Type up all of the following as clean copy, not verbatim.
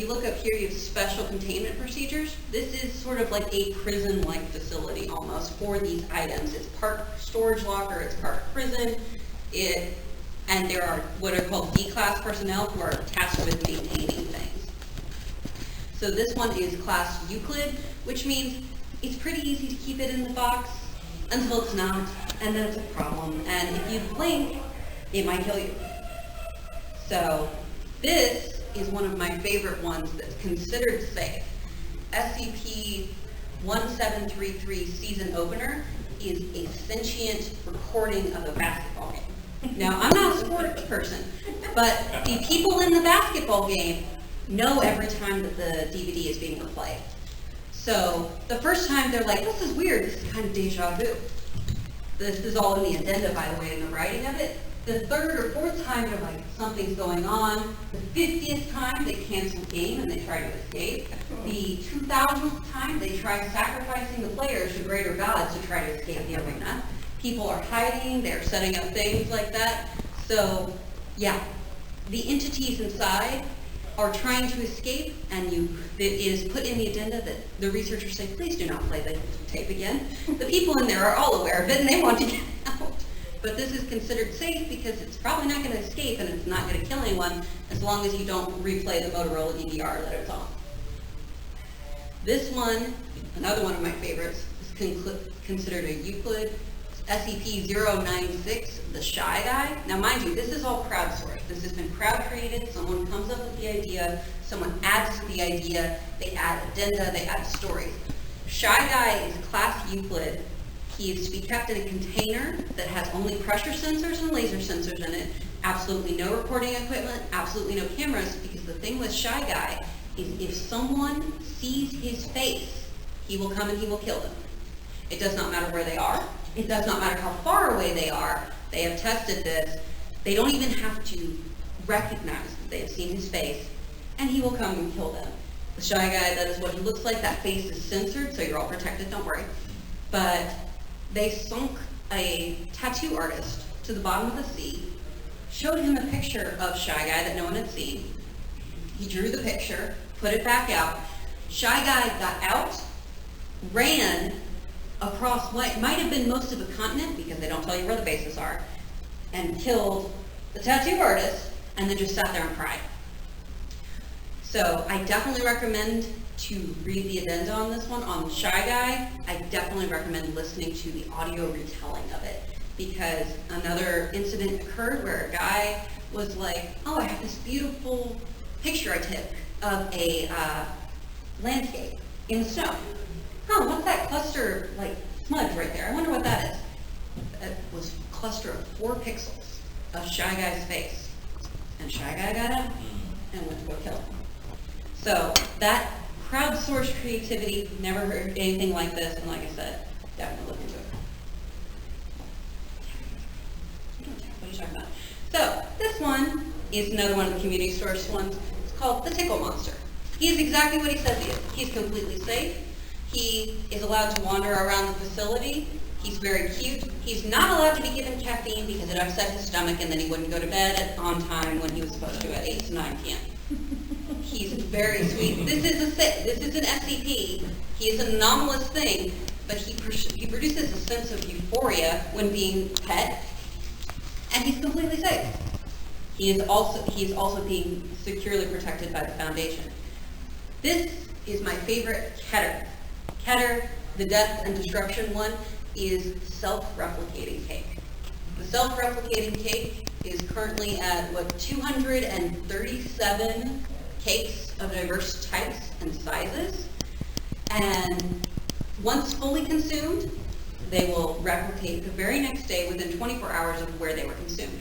you look up here, you have special containment procedures. This is sort of like a prison-like facility almost for these items. It's part storage locker, it's part prison, and there are what are called D-class personnel who are tasked with maintaining things. So this one is class Euclid, which means it's pretty easy to keep it in the box until it's not, and then it's a problem. And if you blink, it might kill you. So this is one of my favorite ones that's considered safe. SCP-1733 season opener is a sentient recording of a basketball game. Now, I'm not a sports person, but the people in the basketball game know every time that the DVD is being replayed. So the first time they're like, this is weird, this is kind of deja vu. This is all in the addenda, by the way, in the writing of it. The third or fourth time, they're like, something's going on. The 50th time, they cancel the game and they try to escape. The 2000th time, they try sacrificing the players to greater gods to try to escape the arena. People are hiding, they're setting up things like that. So, yeah, the entities inside are trying to escape, and it is put in the addenda that the researchers say, please do not play the tape again. The people in there are all aware of it and they want to get out. But this is considered safe because it's probably not going to escape and it's not going to kill anyone as long as you don't replay the Motorola DVR that it's on. This one, another one of my favorites, is considered a Euclid. SCP-096, the Shy Guy. Now mind you, this is all crowdsourced. This has been crowd created. Someone comes up with the idea, someone adds to the idea, they add addenda, they add stories. Shy Guy is class Euclid. He is to be kept in a container that has only pressure sensors and laser sensors in it, absolutely no recording equipment, absolutely no cameras, because the thing with Shy Guy is if someone sees his face, he will come and he will kill them. It does not matter where they are. It does not matter how far away they are. They have tested this. They don't even have to recognize that they have seen his face, and he will come and kill them. The Shy Guy, that is what he looks like. That face is censored, so you're all protected, don't worry. But they sunk a tattoo artist to the bottom of the sea, showed him a picture of Shy Guy that no one had seen. He drew the picture, put it back out. Shy Guy got out, ran across what might have been most of a continent, because they don't tell you where the bases are, and killed the tattoo artist, and then just sat there and cried. So I definitely recommend to read the addenda on this one. On Shy Guy, I definitely recommend listening to the audio retelling of it, because another incident occurred where a guy was like, oh, I have this beautiful picture I took of a landscape in the snow. What's that cluster, like, smudge right there? I wonder what that is. It was a cluster of 4 pixels of Shy Guy's face. And Shy Guy got up and went to go kill him. So that crowdsourced creativity, never heard anything like this, and like I said, definitely look into it. What are you talking about? So this one is another one of the community source ones. It's called the Tickle Monster. He is exactly what he says he is. He's completely safe. He is allowed to wander around the facility. He's very cute. He's not allowed to be given caffeine because it upset his stomach and then he wouldn't go to bed on time when he was supposed to at 8 to 9 p.m. He's very sweet. This is an SCP. He is an anomalous thing, but he produces a sense of euphoria when being pet, and he's completely safe. He is also being securely protected by the Foundation. This is my favorite Keter. Keter, the death and destruction one, is self-replicating cake. The self-replicating cake is currently at, 237 cakes of diverse types and sizes. And once fully consumed, they will replicate the very next day within 24 hours of where they were consumed.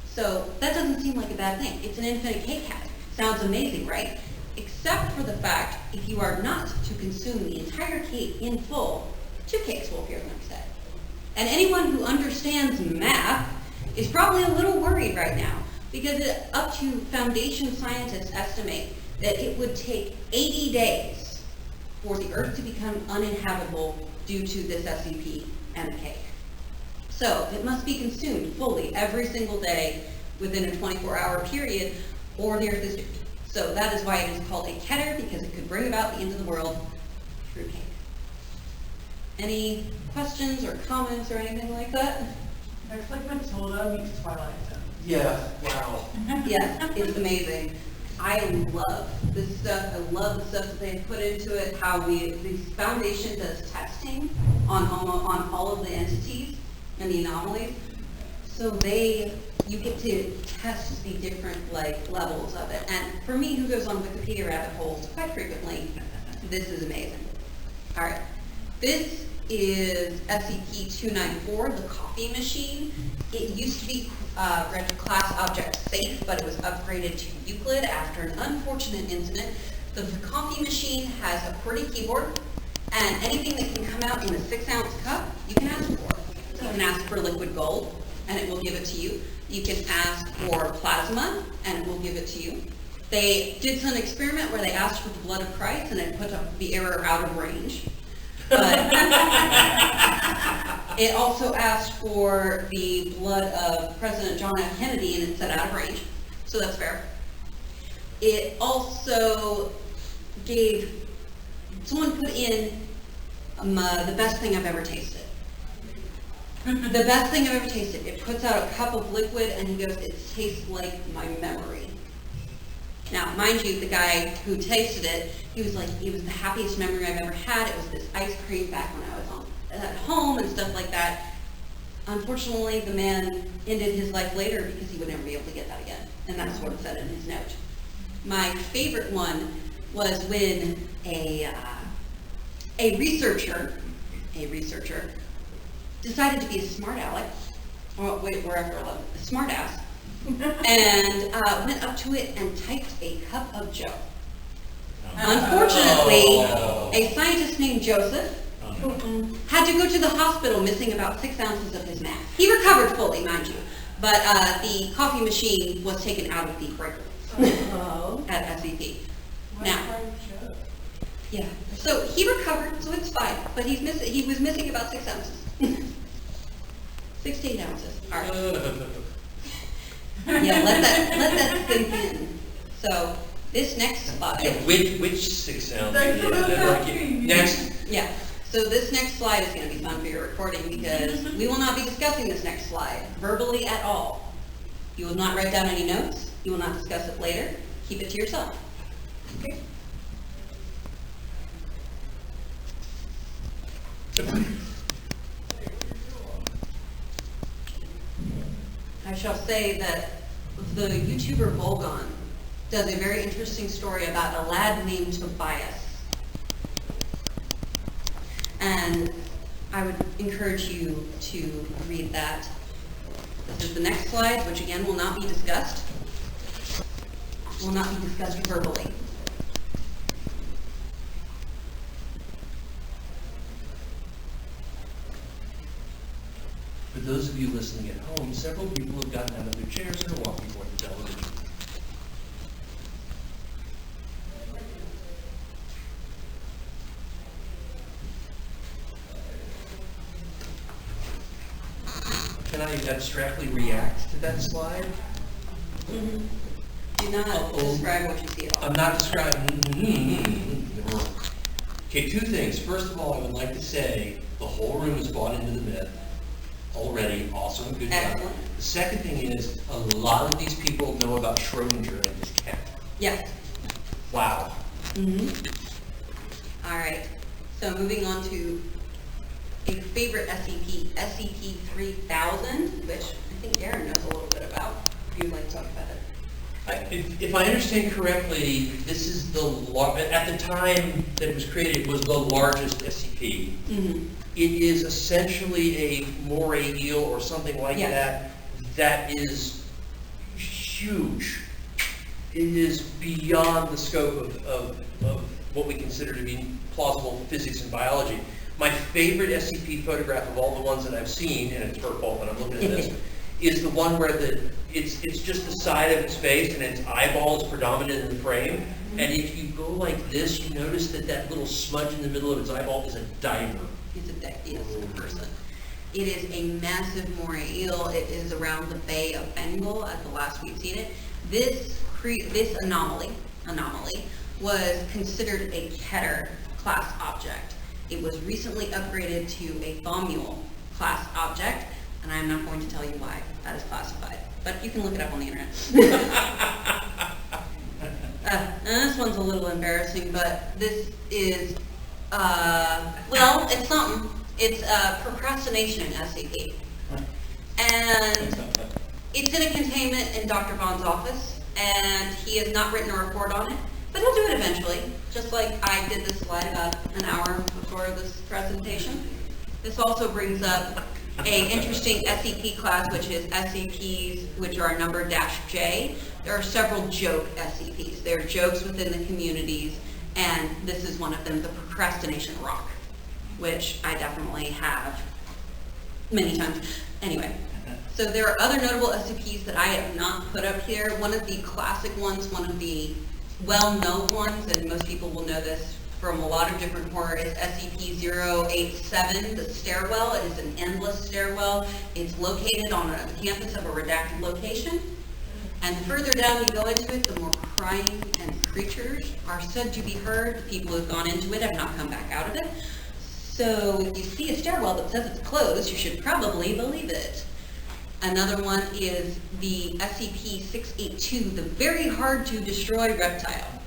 So that doesn't seem like a bad thing. It's an infinite cake hat. Sounds amazing, right? Except for the fact, if you are not to consume the entire cake in full, 2 cakes will appear the next day. And anyone who understands math is probably a little worried right now, because up to Foundation scientists estimate that it would take 80 days for the Earth to become uninhabitable due to this SCP and the cake. So it must be consumed fully every single day within a 24-hour period, or the Earth is doomed. So that is why it is called a keter, because it could bring about the end of the world through cake. Any questions or comments or anything like that? It's like Matilda meets Twilight Zone. Yeah, wow. Yeah, it's amazing. I love this stuff. I love the stuff that they put into it, how the foundation does testing on all of the entities and the anomalies. So you get to test the different levels of it. And for me, who goes on Wikipedia rabbit holes quite frequently, this is amazing. All right, this is SCP-294, the coffee machine. It used to be read class object safe, but it was upgraded to Euclid after an unfortunate incident. The coffee machine has a QWERTY keyboard, and anything that can come out in a 6-ounce cup, you can ask for. You can ask for liquid gold, and it will give it to you. You can ask for plasma, and it will give it to you. They did some experiment where they asked for the blood of Christ, and it put the error out of range. But it also asked for the blood of President John F. Kennedy, and it said out of range. So that's fair. It also someone put in the best thing I've ever tasted. The best thing I've ever tasted. It puts out a cup of liquid, and he goes, it tastes like my memory. Now, mind you, the guy who tasted it, he was like, it was the happiest memory I've ever had. It was this ice cream back when I was at home and stuff like that. Unfortunately, the man ended his life later because he would never be able to get that again. And that's what it said in his note. My favorite one was when a researcher decided to be a smart aleck, a smart ass, and went up to it and typed a cup of Joe. Unfortunately, a scientist named Joseph had to go to the hospital missing about 6 ounces of his mass. He recovered fully, mind you, but the coffee machine was taken out of the breaker at SCP. Now, yeah, so he recovered, so it's fine, but he was missing about 6 ounces. 16 ounces. All right. Yeah, let that sink in. So this next slide. Yeah, which 6 ounces? Next. Yeah. So this next slide is going to be fun for your recording because we will not be discussing this next slide verbally at all. You will not write down any notes. You will not discuss it later. Keep it to yourself. Okay. I shall say that the YouTuber Volgon does a very interesting story about a lad named Tobias. And I would encourage you to read that. This is the next slide, which again will not be discussed. Will not be discussed verbally. For those of you listening at home, several people have gotten out of their chairs and are walking toward the television. Can I abstractly react to that slide? Mm-hmm. Do not describe what you see at all. I'm not describing. Okay, two things. First of all, I would like to say the whole room is bought into the myth already. Awesome, good job. Excellent. The second thing is a lot of these people know about Schrodinger and his cat. Yes. Wow. Mm-hmm. All right. So moving on to a favorite SCP, SCP-3000, which I think Aaron knows a little bit about. If you'd like to talk about it. If I understand correctly, this is at the time that it was created, it was the largest SCP. Mm-hmm. It is essentially a moray eel or something like that. That is huge. It is beyond the scope of what we consider to be plausible physics and biology. My favorite SCP photograph of all the ones that I've seen, and it's her fault when I'm looking at this, is the one where it's just the side of its face and its eyeball is predominant in the frame. Mm-hmm. And if you go like this, you notice that little smudge in the middle of its eyeball is a diver. It's a person. It is a massive moray eel. It is around the Bay of Bengal at the last we've seen it. This anomaly, anomaly was considered a Keter class object. It was recently upgraded to a Thomule class object, and I'm not going to tell you why that is classified, but you can look it up on the internet. And this one's a little embarrassing, but this is, well, it's something. It's procrastination in SCP. And it's in a containment in Dr. Vaughn's office, and he has not written a report on it, but he'll do it eventually, just like I did this slide about an hour before this presentation. This also brings up a interesting SCP class, which is SCPs, which are numbered -J. There are several joke SCPs. There are jokes within the communities, and this is one of them, the procrastination rock, which I definitely have many times. Anyway, so there are other notable SCPs that I have not put up here. One of the classic ones, one of the well-known ones, and most people will know this from a lot of different horror, is SCP-087, the stairwell. It is an endless stairwell. It's located on a campus of a redacted location. And the further down you go into it, the more crying and creatures are said to be heard. The people who have gone into it have not come back out of it. So if you see a stairwell that says it's closed, you should probably believe it. Another one is the SCP-682, the very hard to destroy reptile.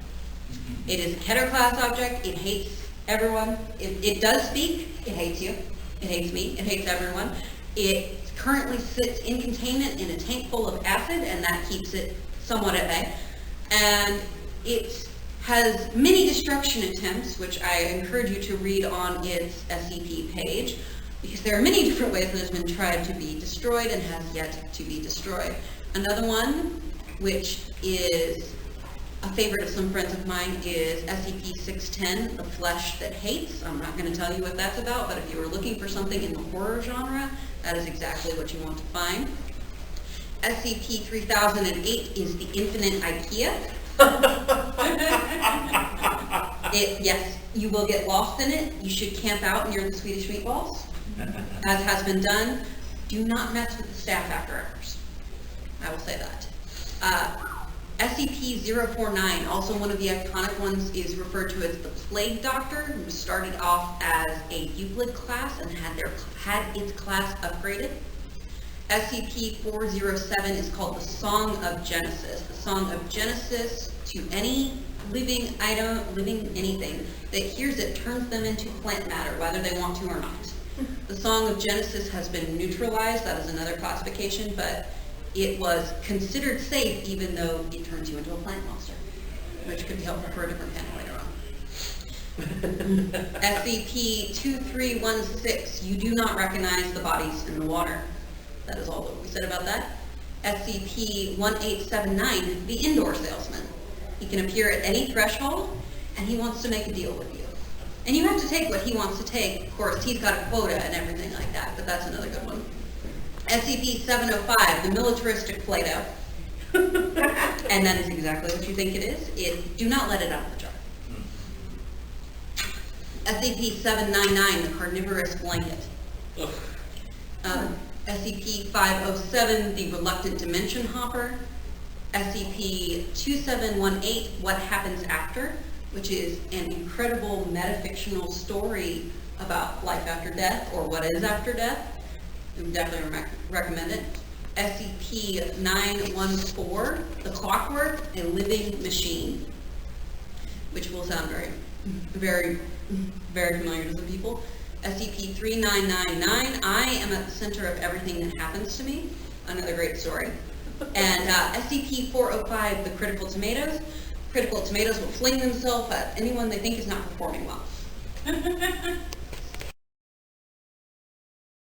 It is a Keter class object. It hates everyone. It does speak. It hates you. It hates me. It hates everyone. It currently sits in containment in a tank full of acid, and that keeps it somewhat at bay. And it has many destruction attempts, which I encourage you to read on its SCP page, because there are many different ways that it's been tried to be destroyed and has yet to be destroyed. Another one, which is a favorite of some friends of mine, is SCP-610, The Flesh That Hates. I'm not going to tell you what that's about, but if you were looking for something in the horror genre, that is exactly what you want to find. SCP-3008 is the Infinite IKEA. Yes, you will get lost in it. You should camp out near the Swedish meatballs, as has been done. Do not mess with the staff after hours. I will say that. SCP-049, also one of the iconic ones, is referred to as the Plague Doctor, who started off as a Euclid class and had its class upgraded. SCP-407 is called the Song of Genesis. The Song of Genesis, to any living item, living anything that hears it, turns them into plant matter, whether they want to or not. The Song of Genesis has been neutralized. That is another classification, but it was considered safe even though it turns you into a plant monster, which could be helpful for a different panel later on. SCP-2316, you do not recognize the bodies in the water. That is all that we said about that. SCP-1879, the indoor salesman. He can appear at any threshold, and he wants to make a deal with you. And you have to take what he wants to take. Of course, he's got a quota and everything like that, but that's another good one. SCP-705, the militaristic Play-Doh. And that is exactly what you think it is. Do not let it out of the jar. SCP-799, the carnivorous blanket. SCP-507, the reluctant dimension hopper. SCP-2718, what happens after, which is an incredible metafictional story about life after death, or what is after death. I would definitely recommend it. SCP-914, the Clockwork, a living machine, which will sound very familiar to some people. SCP-3999, I am at the center of everything that happens to me. Another great story. And SCP-405, the Critical Tomatoes. Critical Tomatoes will fling themselves at anyone they think is not performing well.